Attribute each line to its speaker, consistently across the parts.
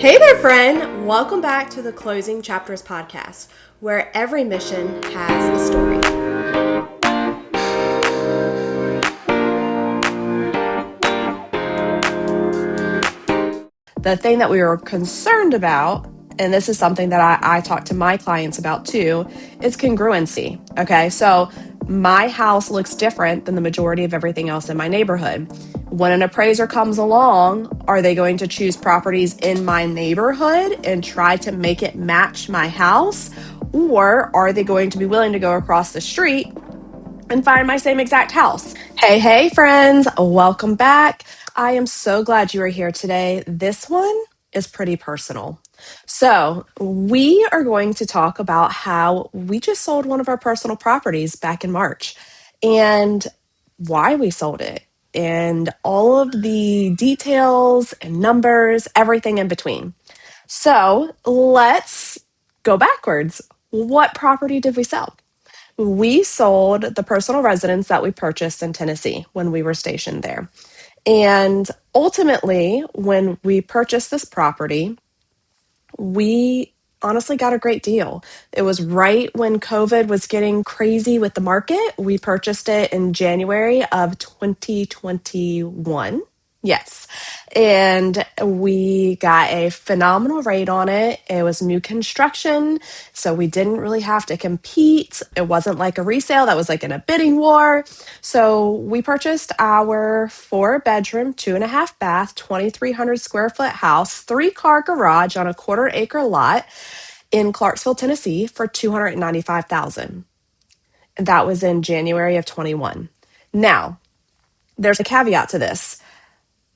Speaker 1: Hey there, friend! Welcome back to the Closing Chapters podcast, where every mission has a story. The thing that we were concerned about, and this is something that I talk to my clients about too, is congruency. Okay, so my house looks different than the majority of everything else in my neighborhood. When an appraiser comes along, are they going to choose properties in my neighborhood and try to make it match my house? Or are they going to be willing to go across the street and find my same exact house? Hey, friends, welcome back. I am so glad you are here today. This one is pretty personal. So, we are going to talk about how we just sold one of our personal properties back in March and why we sold it and all of the details and numbers, everything in between. So, let's go backwards. What property did we sell? We sold the personal residence that we purchased in Tennessee when we were stationed there. And ultimately, when we purchased this property, we honestly got a great deal. It was right when COVID was getting crazy with the market. We purchased it in January of 2021. Yes. And we got a phenomenal rate on it. It was new construction, so we didn't really have to compete. It wasn't like a resale that was like in a bidding war. So we purchased our 4-bedroom, 2.5 bath, 2,300 square foot house, 3-car garage on a 1/4 acre lot in Clarksville, Tennessee for $295,000. And that was in January of 21. Now, there's a caveat to this.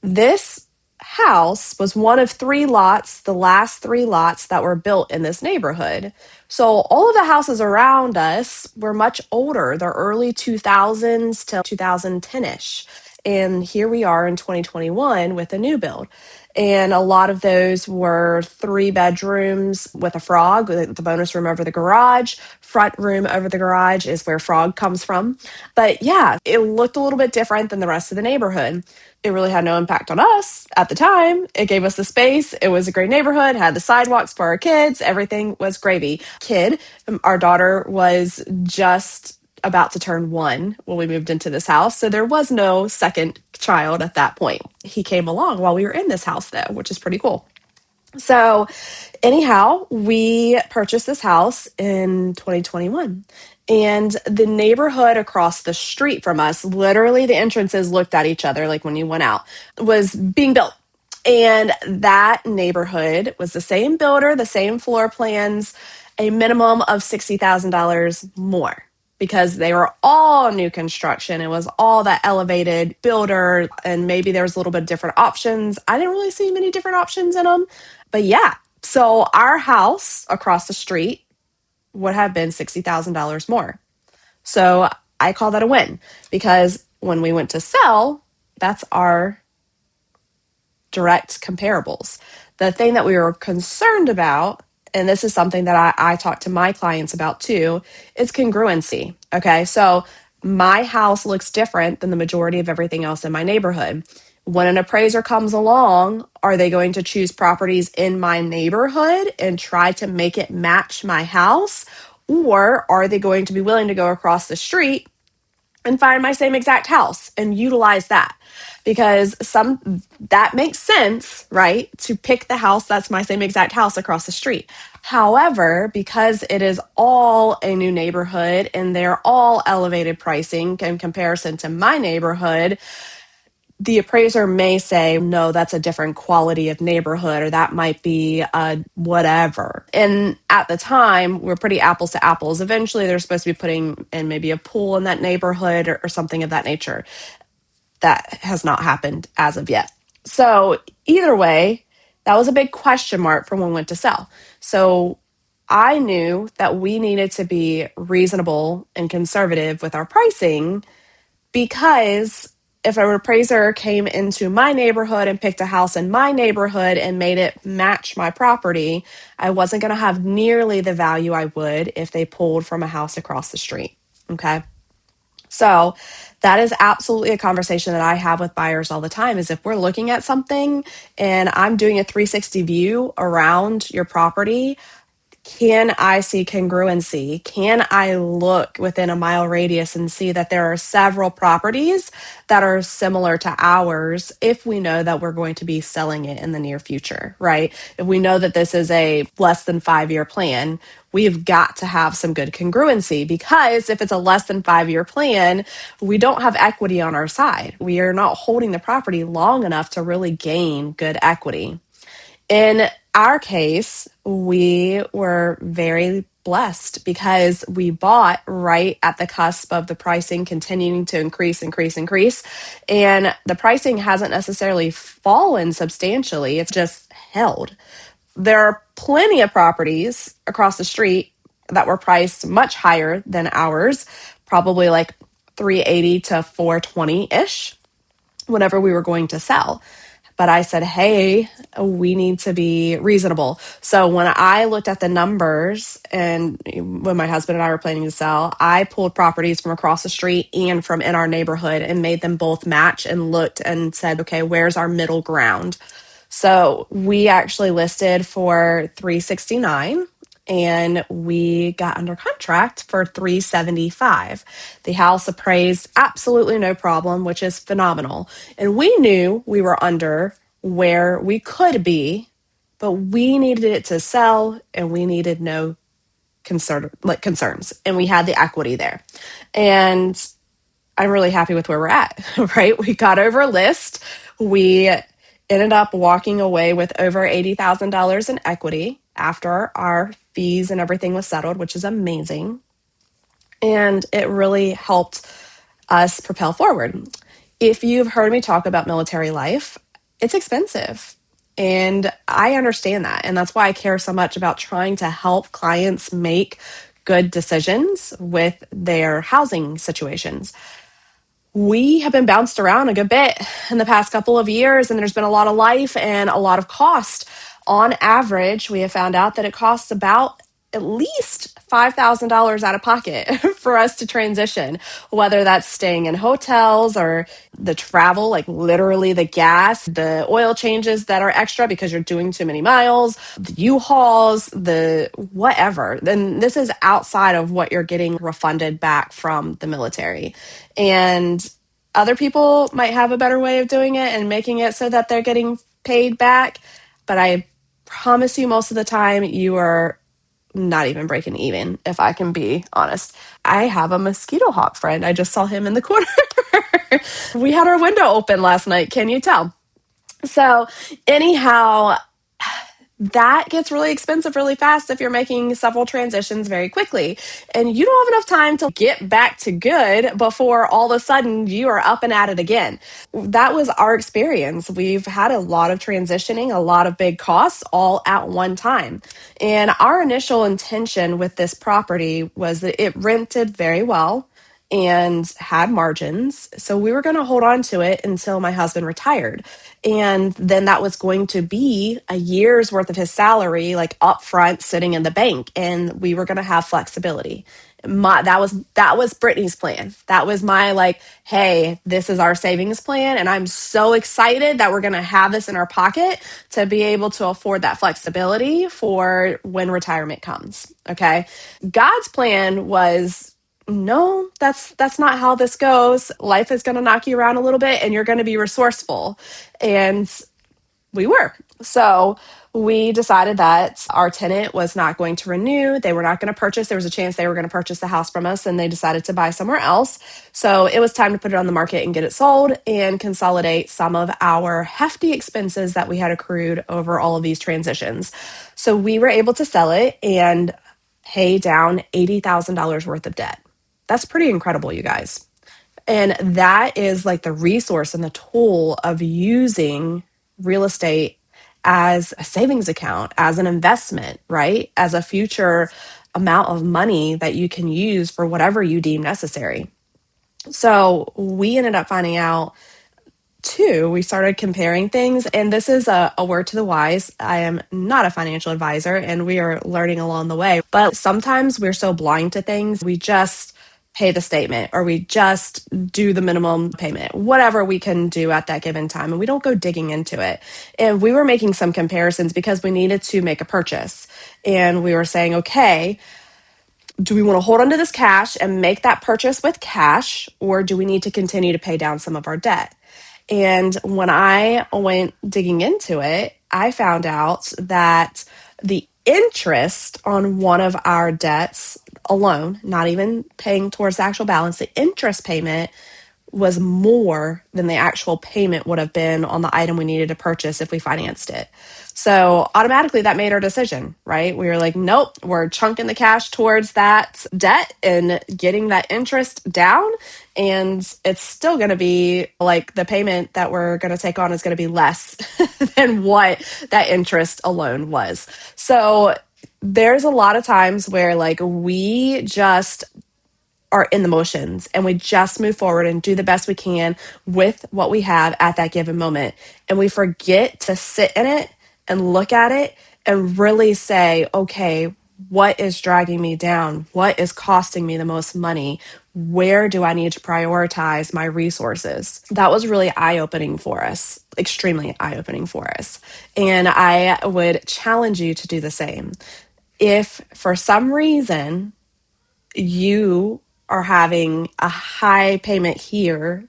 Speaker 1: This house was one of 3 lots, the last 3 lots that were built in this neighborhood. So all of the houses around us were much older. They're early 2000s to 2010-ish. And here we are in 2021 with a new build. And a lot of those were 3 bedrooms with a frog, the bonus room over the garage. Front room over the garage is where frog comes from. But yeah, it looked a little bit different than the rest of the neighborhood. It really had no impact on us at the time. It gave us the space. It was a great neighborhood, had the sidewalks for our kids. Everything was gravy. Our daughter was just about to turn 1 when we moved into this house. So there was no second child at that point. He came along while we were in this house though, which is pretty cool. So anyhow, we purchased this house in 2021. And the neighborhood across the street from us, literally the entrances looked at each other like when you went out, was being built. And that neighborhood was the same builder, the same floor plans, a minimum of $60,000 more because they were all new construction. It was all that elevated builder, and maybe there was a little bit of different options. I didn't really see many different options in them, but yeah. So our house across the street would have been $60,000 more. So I call that a win because when we went to sell, that's our direct comparables. The thing that we were concerned about, and this is something that I talk to my clients about too, is congruency. Okay, so my house looks different than the majority of everything else in my neighborhood. When an appraiser comes along, are they going to choose properties in my neighborhood and try to make it match my house? Or are they going to be willing to go across the street and find my same exact house and utilize that? Because that makes sense, right? To pick the house that's my same exact house across the street. However, because it is all a new neighborhood and they're all elevated pricing in comparison to my neighborhood, the appraiser may say, no, that's a different quality of neighborhood, or that might be whatever. And at the time, we're pretty apples to apples. Eventually, they're supposed to be putting in maybe a pool in that neighborhood or something of that nature. That has not happened as of yet. So either way, that was a big question mark for when we went to sell. So I knew that we needed to be reasonable and conservative with our pricing because if an appraiser came into my neighborhood and picked a house in my neighborhood and made it match my property, I wasn't going to have nearly the value I would if they pulled from a house across the street. Okay. So that is absolutely a conversation that I have with buyers all the time is if we're looking at something and I'm doing a 360 view around your property, can I see congruency? Can I look within a mile radius and see that there are several properties that are similar to ours if we know that we're going to be selling it in the near future, right? If we know that this is a less than 5 year plan, we've got to have some good congruency because if it's a less than 5 year plan, we don't have equity on our side. We are not holding the property long enough to really gain good equity. In our case, we were very blessed because we bought right at the cusp of the pricing continuing to increase. And the pricing hasn't necessarily fallen substantially, it's just held. There are plenty of properties across the street that were priced much higher than ours, probably like 380 to 420-ish whenever we were going to sell. But I said, hey, we need to be reasonable. So when I looked at the numbers and when my husband and I were planning to sell, I pulled properties from across the street and from in our neighborhood and made them both match and looked and said, okay, where's our middle ground? So we actually listed for 369 and we got under contract for 375. The house appraised absolutely no problem, which is phenomenal. And we knew we were under where we could be, but we needed it to sell and we needed no concerns. And we had the equity there. And I'm really happy with where we're at, right? We got over a list. We ended up walking away with over $80,000 in equity after our fees and everything was settled, which is amazing. And it really helped us propel forward. If you've heard me talk about military life, it's expensive. And I understand that. And that's why I care so much about trying to help clients make good decisions with their housing situations. We have been bounced around a good bit in the past couple of years, and there's been a lot of life and a lot of cost. On average, we have found out that it costs about at least $5,000 out of pocket for us to transition, whether that's staying in hotels or the travel, like literally the gas, the oil changes that are extra because you're doing too many miles, the U-Hauls, the whatever. Then this is outside of what you're getting refunded back from the military. And other people might have a better way of doing it and making it so that they're getting paid back. But I promise you, most of the time, you are not even breaking even, if I can be honest. I have a mosquito hawk friend. I just saw him in the corner. We had our window open last night. Can you tell? So, anyhow, that gets really expensive really fast if you're making several transitions very quickly. And you don't have enough time to get back to good before all of a sudden you are up and at it again. That was our experience. We've had a lot of transitioning, a lot of big costs all at one time. And our initial intention with this property was that it rented very well and had margins. So we were going to hold on to it until my husband retired. And then that was going to be a year's worth of his salary, like upfront sitting in the bank. And we were going to have flexibility. That was Brittany's plan. That was my like, hey, this is our savings plan. And I'm so excited that we're going to have this in our pocket to be able to afford that flexibility for when retirement comes. Okay. God's plan was, no, that's not how this goes. Life is going to knock you around a little bit and you're going to be resourceful. And we were. So we decided that our tenant was not going to renew. They were not going to purchase. There was a chance they were going to purchase the house from us and they decided to buy somewhere else. So it was time to put it on the market and get it sold and consolidate some of our hefty expenses that we had accrued over all of these transitions. So we were able to sell it and pay down $80,000 worth of debt. That's pretty incredible, you guys. And that is like the resource and the tool of using real estate as a savings account, as an investment, right? As a future amount of money that you can use for whatever you deem necessary. So we ended up finding out too, we started comparing things. And this is a word to the wise. I am not a financial advisor and we are learning along the way. But sometimes we're so blind to things, we just pay the statement, or we just do the minimum payment, whatever we can do at that given time. And we don't go digging into it. And we were making some comparisons because we needed to make a purchase. And we were saying, okay, do we want to hold on to this cash and make that purchase with cash, or do we need to continue to pay down some of our debt? And when I went digging into it, I found out that the interest on one of our debts alone, not even paying towards the actual balance, the interest payment was more than the actual payment would have been on the item we needed to purchase if we financed it. So automatically that made our decision, right? We were like, nope, we're chunking the cash towards that debt and getting that interest down. And it's still going to be like the payment that we're going to take on is going to be less than what that interest alone was. So there's a lot of times where like we just are in the motions and we just move forward and do the best we can with what we have at that given moment. And we forget to sit in it and look at it and really say, okay, what is dragging me down? What is costing me the most money? Where do I need to prioritize my resources? That was really eye-opening for us, extremely eye-opening for us. And I would challenge you to do the same. If for some reason you are having a high payment here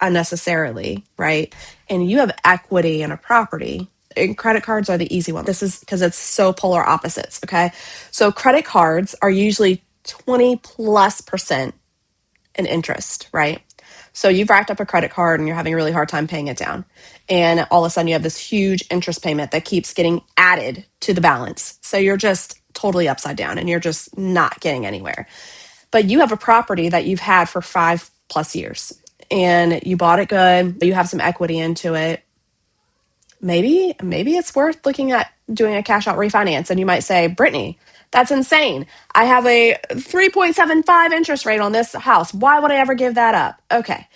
Speaker 1: unnecessarily, right? And you have equity in a property. And credit cards are the easy one. This is because it's so polar opposites, okay? So credit cards are usually 20+% in interest, right? So you've racked up a credit card and you're having a really hard time paying it down. And all of a sudden you have this huge interest payment that keeps getting added to the balance. So you're just totally upside down and you're just not getting anywhere. But you have a property that you've had for 5+ years and you bought it good, you have some equity into it. Maybe it's worth looking at doing a cash out refinance. And you might say, Brittany, that's insane. I have a 3.75 interest rate on this house. Why would I ever give that up? Okay.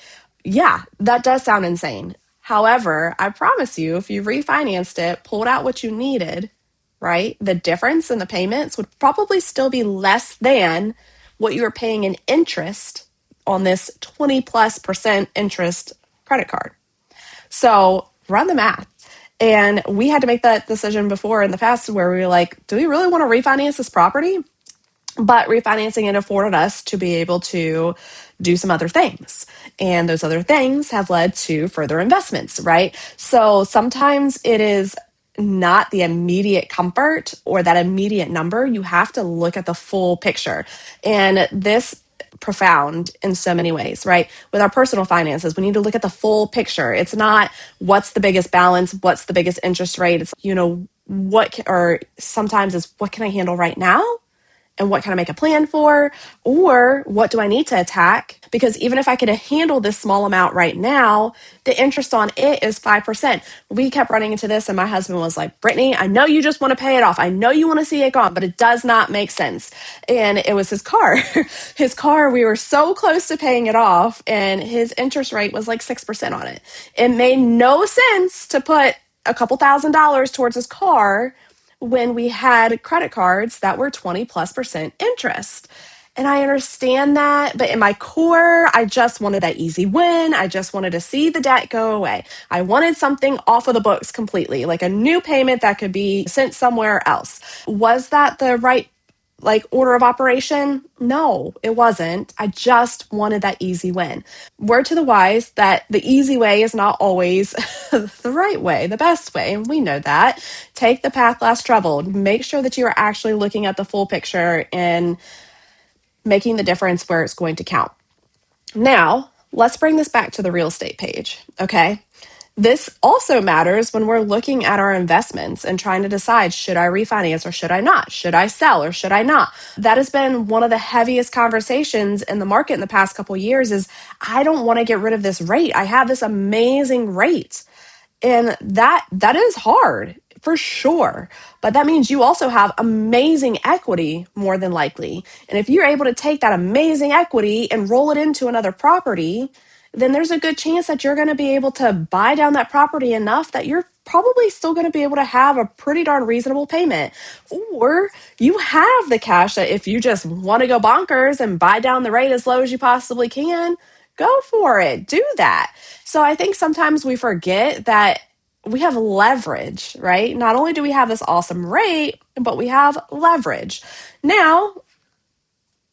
Speaker 1: Yeah, that does sound insane. However, I promise you, if you refinanced it, pulled out what you needed, right? The difference in the payments would probably still be less than what you were paying in interest on this 20+% interest credit card. So run the math. And we had to make that decision before in the past where we were like, do we really want to refinance this property? But refinancing it afforded us to be able to do some other things. And those other things have led to further investments, right? So sometimes it is not the immediate comfort or that immediate number. You have to look at the full picture. And this profound in so many ways, right? With our personal finances, we need to look at the full picture. It's not what's the biggest balance, what's the biggest interest rate. It's, or sometimes it's what can I handle right now? And what can I make a plan for? Or what do I need to attack? Because even if I could handle this small amount right now, the interest on it is 5%. We kept running into this and my husband was like, Brittany, I know you just want to pay it off. I know you want to see it gone, but it does not make sense. And it was his car. His car, we were so close to paying it off and his interest rate was like 6% on it. It made no sense to put a couple $1,000s towards his car when we had credit cards that were 20+% interest. And I understand that, but in my core, I just wanted that easy win. I just wanted to see the debt go away. I wanted something off of the books completely, like a new payment that could be sent somewhere else. Was that the right order of operation? No, it wasn't. I just wanted that easy win. Word to the wise that the easy way is not always the right way, the best way. And we know that. Take the path less traveled. Make sure that you are actually looking at the full picture and making the difference where it's going to count. Now, let's bring this back to the real estate page, okay? This also matters when we're looking at our investments and trying to decide, should I refinance or should I not? Should I sell or should I not? That has been one of the heaviest conversations in the market in the past couple of years is, I don't want to get rid of this rate. I have this amazing rate. And that is hard for sure. But that means you also have amazing equity more than likely. And if you're able to take that amazing equity and roll it into another property then there's a good chance that you're going to be able to buy down that property enough that you're probably still going to be able to have a pretty darn reasonable payment. Or you have the cash that if you just want to go bonkers and buy down the rate as low as you possibly can, go for it. Do that. So I think sometimes we forget that we have leverage, right? Not only do we have this awesome rate, but we have leverage. Now,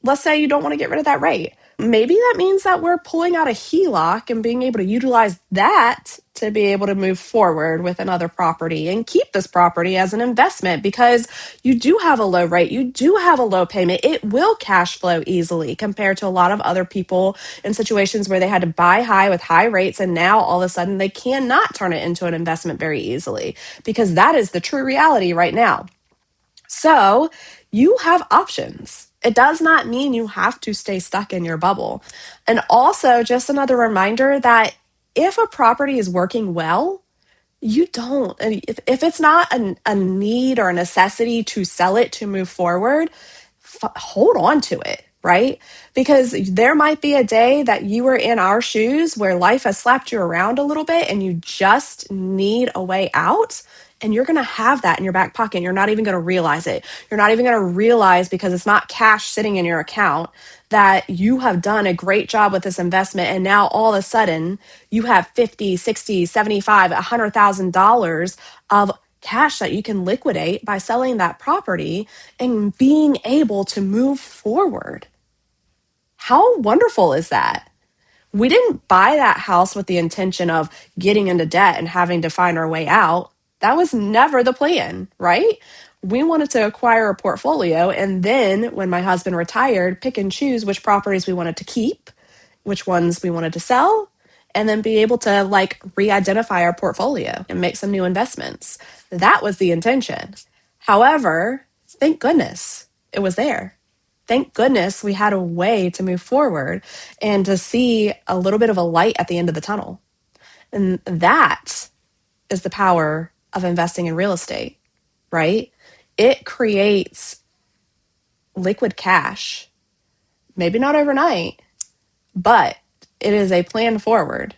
Speaker 1: let's say you don't want to get rid of that rate. Maybe that means that we're pulling out a HELOC and being able to utilize that to be able to move forward with another property and keep this property as an investment, because you do have a low rate, you do have a low payment. It will cash flow easily compared to a lot of other people in situations where they had to buy high with high rates, and now all of a sudden they cannot turn it into an investment very easily, because that is the true reality right now. So you have options. It does not mean you have to stay stuck in your bubble. And also, just another reminder that if a property is working well, you don't, and if it's not a need or a necessity to sell it to move forward, hold on to it, right? Because there might be a day that you were in our shoes where life has slapped you around a little bit and you just need a way out. And you're going to have that in your back pocket. You're not even going to realize it. You're not even going to realize, because it's not cash sitting in your account, that you have done a great job with this investment. And now all of a sudden you have 50, 60, 75, $100,000 of cash that you can liquidate by selling that property and being able to move forward. How wonderful is that? We didn't buy that house with the intention of getting into debt and having to find our way out. That was never the plan, right? We wanted to acquire a portfolio, and then when my husband retired, pick and choose which properties we wanted to keep, which ones we wanted to sell, and then be able to like re-identify our portfolio and make some new investments. That was the intention. However, thank goodness it was there. Thank goodness we had a way to move forward and to see a little bit of a light at the end of the tunnel. And that is the power of investing in real estate, right? It creates liquid cash, maybe not overnight, but it is a plan forward.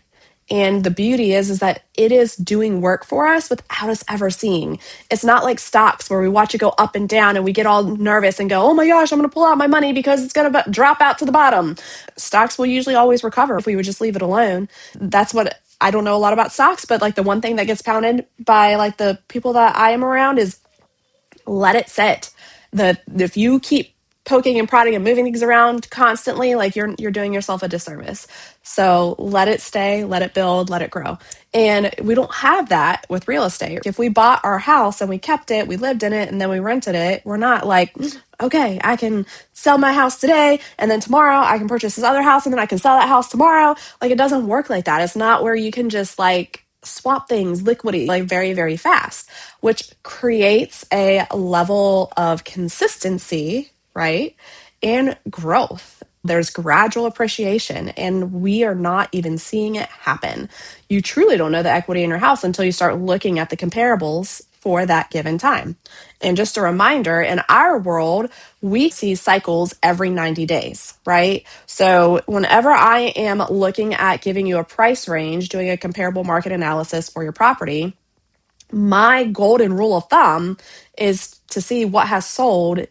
Speaker 1: And the beauty is that it is doing work for us without us ever seeing. It's not like stocks where we watch it go up and down and we get all nervous and go, oh my gosh, I'm going to pull out my money because it's going to drop out to the bottom. Stocks will usually always recover if we would just leave it alone. That's what, I don't know a lot about stocks, but like the one thing that gets pounded by like the people that I am around is let it sit. If you keep poking and prodding and moving things around constantly, like you're doing yourself a disservice. So let it stay, let it build, let it grow. And we don't have that with real estate. If we bought our house and we kept it, we lived in it, and then we rented it, we're not like, okay, I can sell my house today and then tomorrow I can purchase this other house and then I can sell that house tomorrow. Like, it doesn't work like that. It's not where you can just like swap things liquidity like very, very fast, which creates a level of consistency, right? And growth. There's gradual appreciation, and we are not even seeing it happen. You truly don't know the equity in your house until you start looking at the comparables for that given time. And just a reminder, in our world, we see cycles every 90 days, right? So whenever I am looking at giving you a price range, doing a comparable market analysis for your property, my golden rule of thumb is to see what has sold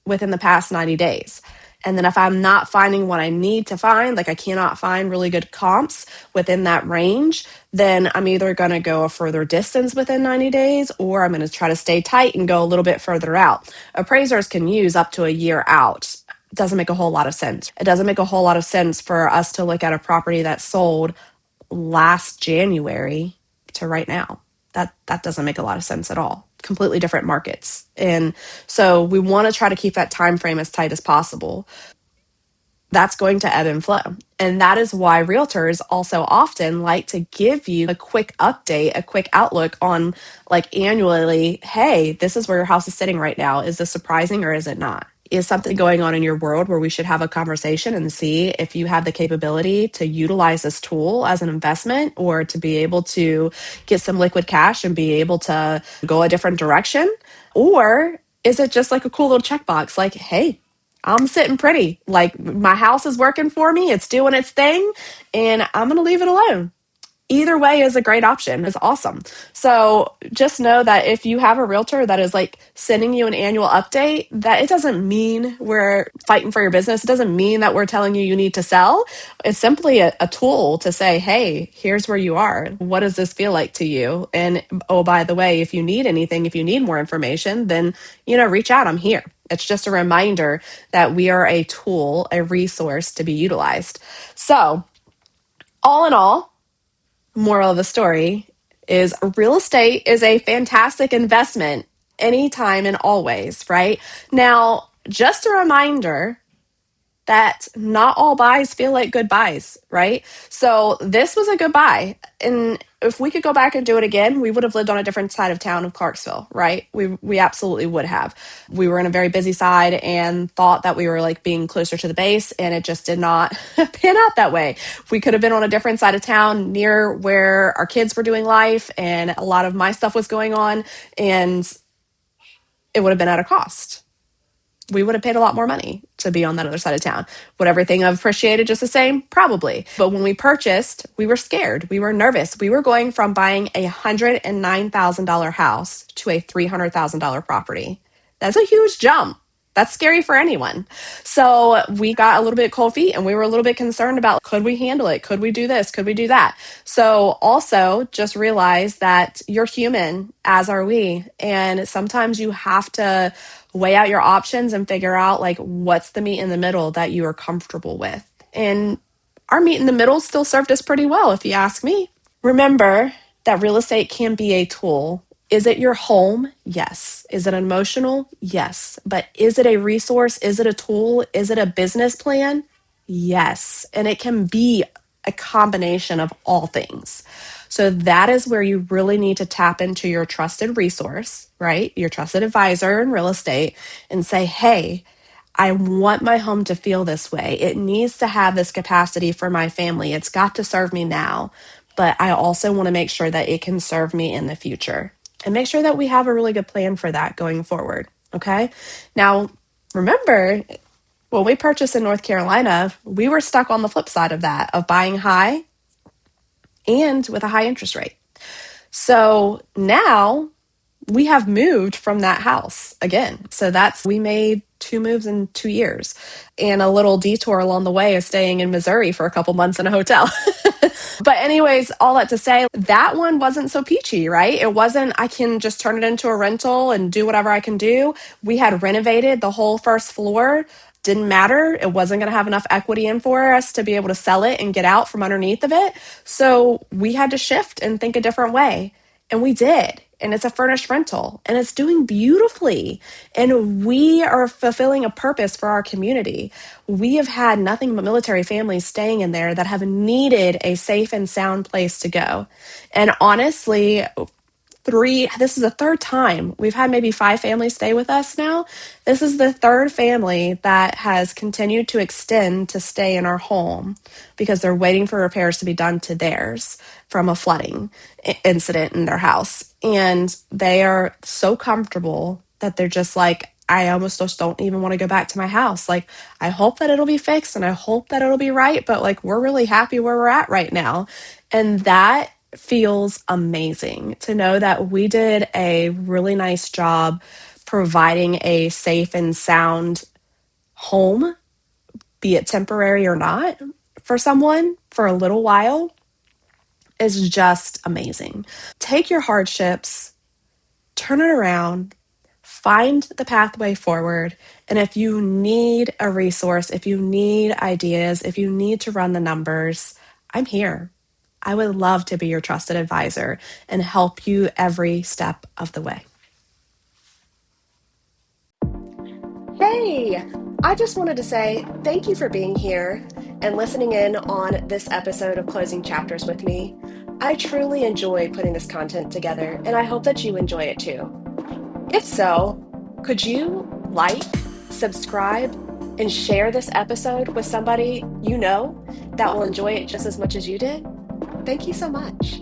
Speaker 1: within the past 90 days. And then if I'm not finding what I need to find, like I cannot find really good comps within that range, then I'm either going to go a further distance within 90 days, or I'm going to try to stay tight and go a little bit further out. Appraisers can use up to a year out. It doesn't make a whole lot of sense. It doesn't make a whole lot of sense for us to look at a property that sold last January to right now. That doesn't make a lot of sense at all. Completely different markets. And so we want to try to keep that time frame as tight as possible. That's going to ebb and flow. And that is why realtors also often like to give you a quick update, a quick outlook on like annually, hey, this is where your house is sitting right now. Is this surprising or is it not? Is something going on in your world where we should have a conversation and see if you have the capability to utilize this tool as an investment, or to be able to get some liquid cash and be able to go a different direction? Or is it just like a cool little checkbox like, hey, I'm sitting pretty. Like my house is working for me. It's doing its thing and I'm going to leave it alone. Either way is a great option. It's awesome. So just know that if you have a realtor that is like sending you an annual update, that it doesn't mean we're fighting for your business. It doesn't mean that we're telling you you need to sell. It's simply a tool to say, hey, here's where you are. What does this feel like to you? And oh, by the way, if you need anything, if you need more information, then, reach out. I'm here. It's just a reminder that we are a tool, a resource to be utilized. So all in all, moral of the story is real estate is a fantastic investment anytime and always, right? Now, just a reminder that not all buys feel like good buys, right? So this was a good buy. And if we could go back and do it again, we would have lived on a different side of town of Clarksville, right? We absolutely would have. We were in a very busy side and thought that we were like being closer to the base, and it just did not pan out that way. We could have been on a different side of town near where our kids were doing life and a lot of my stuff was going on, and it would have been at a cost. We would have paid a lot more money to be on that other side of town. Would everything have appreciated just the same? Probably. But when we purchased, we were scared. We were nervous. We were going from buying a $109,000 house to a $300,000 property. That's a huge jump. That's scary for anyone. So we got a little bit cold feet and we were a little bit concerned about, could we handle it? Could we do this? Could we do that? So also just realize that you're human, as are we. And sometimes you have to weigh out your options and figure out like what's the meat in the middle that you are comfortable with. And our meat in the middle still served us pretty well, if you ask me. Remember that real estate can be a tool. Is it your home? Yes. Is it emotional? Yes. But is it a resource? Is it a tool? Is it a business plan? Yes. And it can be a combination of all things. So that is where you really need to tap into your trusted resource, right? Your trusted advisor in real estate and say, hey, I want my home to feel this way. It needs to have this capacity for my family. It's got to serve me now, but I also want to make sure that it can serve me in the future and make sure that we have a really good plan for that going forward. Okay. Now, remember, when we purchased in North Carolina, we were stuck on the flip side of that, of buying high and with a high interest rate. So now we have moved from that house again. So we made 2 moves in 2 years, and a little detour along the way is staying in Missouri for a couple months in a hotel. But anyways, all that to say, that one wasn't so peachy, right? It wasn't, I can just turn it into a rental and do whatever I can do. We had renovated the whole first floor. Didn't matter. It wasn't going to have enough equity in for us to be able to sell it and get out from underneath of it. So we had to shift and think a different way. And we did. And it's a furnished rental and it's doing beautifully. And we are fulfilling a purpose for our community. We have had nothing but military families staying in there that have needed a safe and sound place to go. And honestly, this is the third time. We've had maybe 5 families stay with us now. This is the third family that has continued to extend to stay in our home because they're waiting for repairs to be done to theirs from a flooding incident in their house. And they are so comfortable that they're just like, I almost just don't even want to go back to my house. Like, I hope that it'll be fixed and I hope that it'll be right. But like, we're really happy where we're at right now. And that feels amazing to know that we did a really nice job providing a safe and sound home, be it temporary or not, for someone for a little while is just amazing. Take your hardships, turn it around, find the pathway forward. And if you need a resource, if you need ideas, if you need to run the numbers, I'm here. I would love to be your trusted advisor and help you every step of the way. Hey, I just wanted to say thank you for being here and listening in on this episode of Closing Chapters with me. I truly enjoy putting this content together, and I hope that you enjoy it too. If so, could you like, subscribe, and share this episode with somebody you know that will enjoy it just as much as you did? Thank you so much.